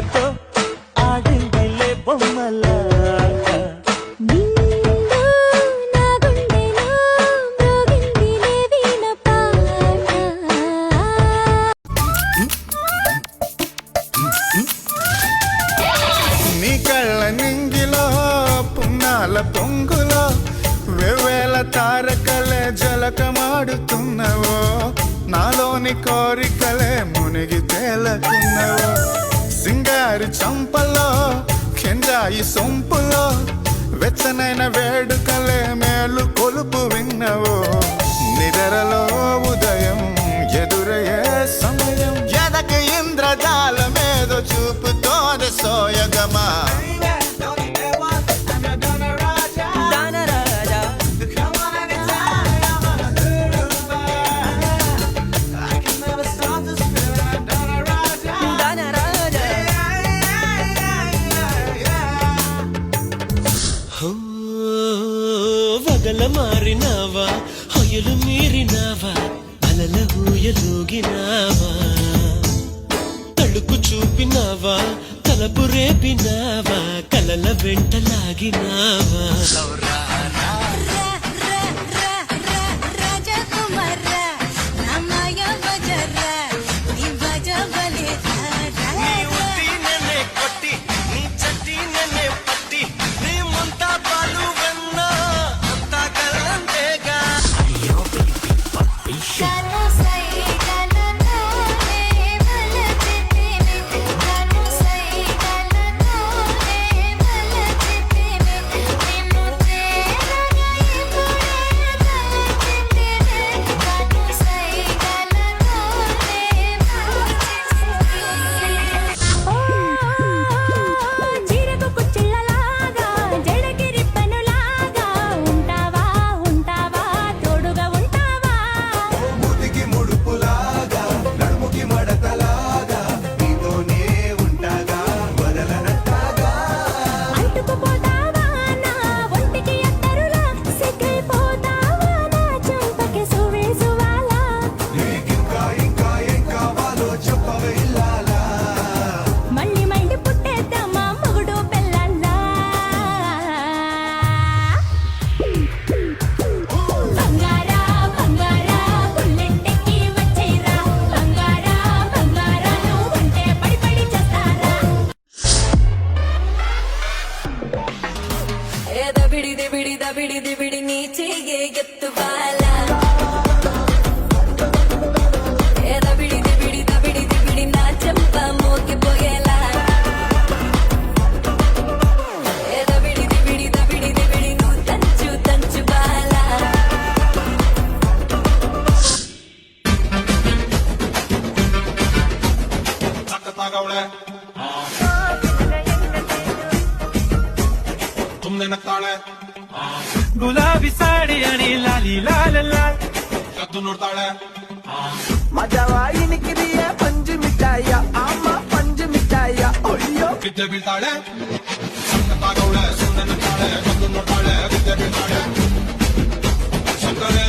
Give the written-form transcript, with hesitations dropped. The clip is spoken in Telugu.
కళ్ళతో ఆడిందిలే బొమ్మలాగా నీ కళ్ళ నింగిలో పున్నాల పొంగులో వెవ్వేల తారకలే జలకమాడుతున్నవో నాలోని కోరికలే మునిగి తేలకున్నవో సింగారి చంపలో కెంజాయి సొంపులో వెచ్చనైన వేడుకలే మేలు కొలుపు విన్నవో నిద్రలో ఉదయం ఎదురయ్యే సమయం ఎదక ఇంద్రజాలమేదో చూపుతోంది సోయగమా వగల మారినావా హొయలు మీరినావా అలల ఊయలూగినావా తడుకు చూపినావా తలపు రేపినావా కలల వెంటలాగినావా ಬಿಡಿ ನೀಚೆಗೆ ಎತ್ತು ಬಾಲ ಬಿಡಿ ನಾ ಚಂಪ ಮೋಕೆ ಪೊಗೆಲ ಬಿಡಿ ನೂ ತಂಚು ಬಾಲ ಸಕ್ಕತ್ತಾಗವಳೆ तुमने नक्ताಳೆ ಗುಲಾಬಿ ಸಾಡಿ ಅಣಿ ಲಾಲಿ ಲಾಲ ಲಾಲ್ ಕದ್ದು ನೋಡ್ತಾಳೆ ಮಜವಾಯಿ ನಿಕ್ಕಿದೆಯ ಪಂಜು ಮಿಠಾಯ ಅಮ್ಮ ಪಂಜು ಮಿಠಾಯ ಅಯ್ಯೋ ಬಿದ್ದೆ ಬೀಳ್ತಾಳೆ ಸಕ್ಕತ್ತಾಗವಳೆ ಸುಮ್ಮನೆ ನಕ್ತಾಳೆ ಕದ್ದು ನೋಡ್ತಾಳೆ ಬಿದ್ದೆ ಬೀಳ್ತಾಳೆ ಶಂಕರೇ